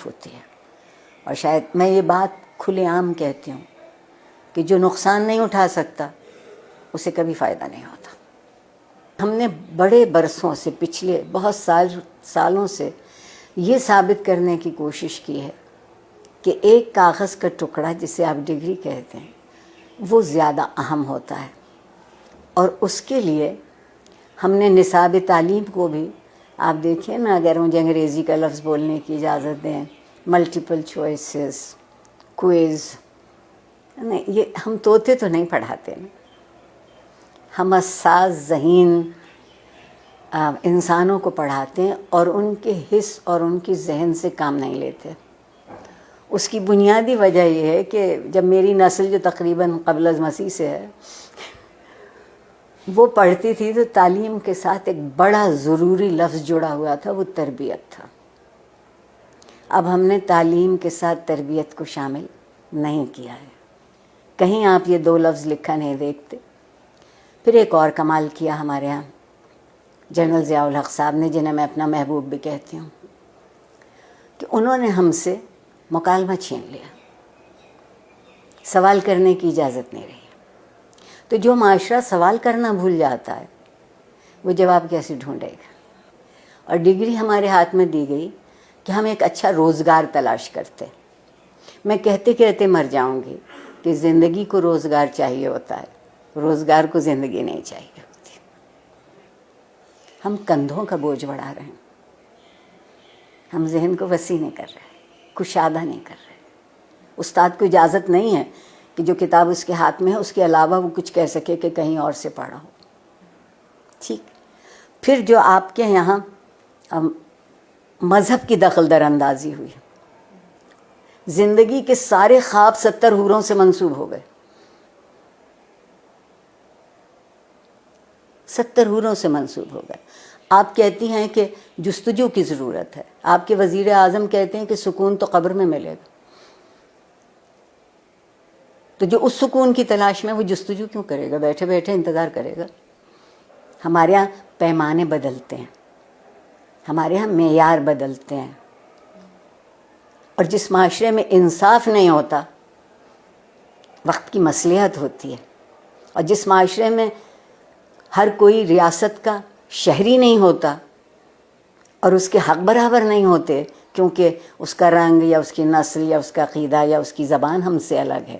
تکلیف ہوتی ہے. اور شاید میں یہ بات کھلے عام کہتی ہوں کہ جو نقصان نہیں اٹھا سکتا اسے کبھی فائدہ نہیں ہوتا. ہم نے بڑے برسوں سے، پچھلے بہت سالوں سے یہ ثابت کرنے کی کوشش کی ہے کہ ایک کاغذ کا ٹکڑا جسے آپ ڈگری کہتے ہیں وہ زیادہ اہم ہوتا ہے. اور اس کے لیے ہم نے نصاب تعلیم کو بھی، آپ دیکھیں نا، اگر مجھے انگریزی کا لفظ بولنے کی اجازت دیں، ملٹیپل چوائسز، کوئز، نہیں، یہ ہم طوطے تو نہیں پڑھاتے نا، ہم حساس ذہین انسانوں کو پڑھاتے ہیں اور ان کے حس اور ان کی ذہن سے کام نہیں لیتے. اس کی بنیادی وجہ یہ ہے کہ جب میری نسل جو تقریباً قبل از مسیح سے ہے وہ پڑھتی تھی تو تعلیم کے ساتھ ایک بڑا ضروری لفظ جڑا ہوا تھا، وہ تربیت تھا. اب ہم نے تعلیم کے ساتھ تربیت کو شامل نہیں کیا ہے. کہیں آپ یہ دو لفظ لکھا نہیں دیکھتے. پھر ایک اور کمال کیا ہمارے ہاں جنرل ضیاء الحق صاحب نے، جنہیں میں اپنا محبوب بھی کہتی ہوں، کہ انہوں نے ہم سے مکالمہ چھین لیا، سوال کرنے کی اجازت نہیں رہی. تو جو معاشرہ سوال کرنا بھول جاتا ہے وہ جواب کیسے ڈھونڈے گا؟ اور ڈگری ہمارے ہاتھ میں دی گئی کہ ہم ایک اچھا روزگار تلاش کرتے. میں کہتے کہتے مر جاؤں گی کہ زندگی کو روزگار چاہیے ہوتا ہے، روزگار کو زندگی نہیں چاہیے ہوتی. ہم کندھوں کا بوجھ بڑھا رہے ہیں، ہم ذہن کو وسیع نہیں کر رہے، کشادہ نہیں کر رہے. استاد کو اجازت نہیں ہے کہ جو کتاب اس کے ہاتھ میں ہے اس کے علاوہ وہ کچھ کہہ سکے کہ کہیں اور سے پڑھا ہو. ٹھیک. پھر جو آپ کے یہاں مذہب کی دخل در اندازی ہوئی، زندگی کے سارے خواب 70 حوروں سے منسوب ہو گئے. 70 حوروں سے منسوب ہو گئے. آپ کہتی ہیں کہ جستجو کی ضرورت ہے، آپ کے وزیر اعظم کہتے ہیں کہ سکون تو قبر میں ملے گا. تو جو اس سکون کی تلاش میں، وہ جستجو کیوں کرے گا؟ بیٹھے بیٹھے انتظار کرے گا. ہمارے یہاں پیمانے بدلتے ہیں، ہمارے یہاں معیار بدلتے ہیں. اور جس معاشرے میں انصاف نہیں ہوتا وقت کی مصلحت ہوتی ہے، اور جس معاشرے میں ہر کوئی ریاست کا شہری نہیں ہوتا اور اس کے حق برابر نہیں ہوتے کیونکہ اس کا رنگ یا اس کی نسل یا اس کا عقیدہ یا اس کی زبان ہم سے الگ ہے،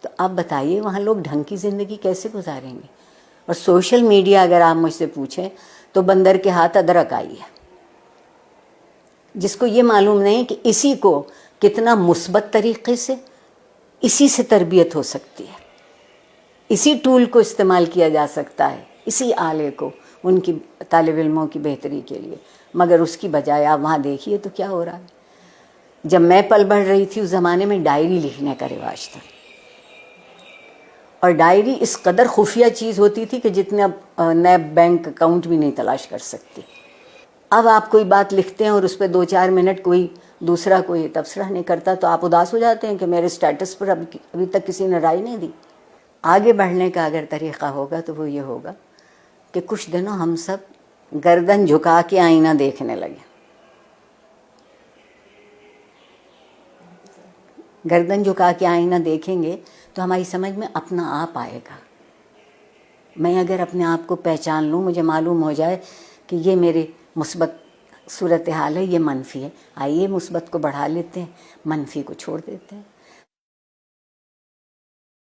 تو آپ بتائیے وہاں لوگ ڈھنگ کی زندگی کیسے گزاریں گے؟ اور سوشل میڈیا اگر آپ مجھ سے پوچھیں تو بندر کے ہاتھ ادرک آئی ہے. جس کو یہ معلوم نہیں کہ اسی کو کتنا مثبت طریقے سے، اسی سے تربیت ہو سکتی ہے، اسی ٹول کو استعمال کیا جا سکتا ہے، اسی آلے کو ان کی طالب علموں کی بہتری کے لیے. مگر اس کی بجائے آپ وہاں دیکھیے تو کیا ہو رہا ہے. جب میں پل بڑھ رہی تھی اس زمانے میں ڈائری لکھنے کا رواج تھا، اور ڈائری اس قدر خفیہ چیز ہوتی تھی کہ جتنے اب نیب بینک اکاؤنٹ بھی نہیں تلاش کر سکتی. اب آپ کوئی بات لکھتے ہیں اور اس پہ 2-4 منٹ کوئی دوسرا کوئی تبصرہ نہیں کرتا تو آپ اداس ہو جاتے ہیں کہ میرے سٹیٹس پر ابھی تک کسی نے رائے نہیں دی. آگے بڑھنے کا اگر طریقہ ہوگا تو وہ یہ ہوگا کہ کچھ دنوں ہم سب گردن جھکا کے آئینہ دیکھنے لگے. گردن جھکا کے آئینہ دیکھیں گے تو ہماری سمجھ میں اپنا آپ آئے گا. میں اگر اپنے آپ کو پہچان لوں، مجھے معلوم ہو جائے کہ یہ میری مثبت صورتحال ہے، یہ منفی ہے، آئیے مثبت کو بڑھا لیتے ہیں، منفی کو چھوڑ دیتے ہیں.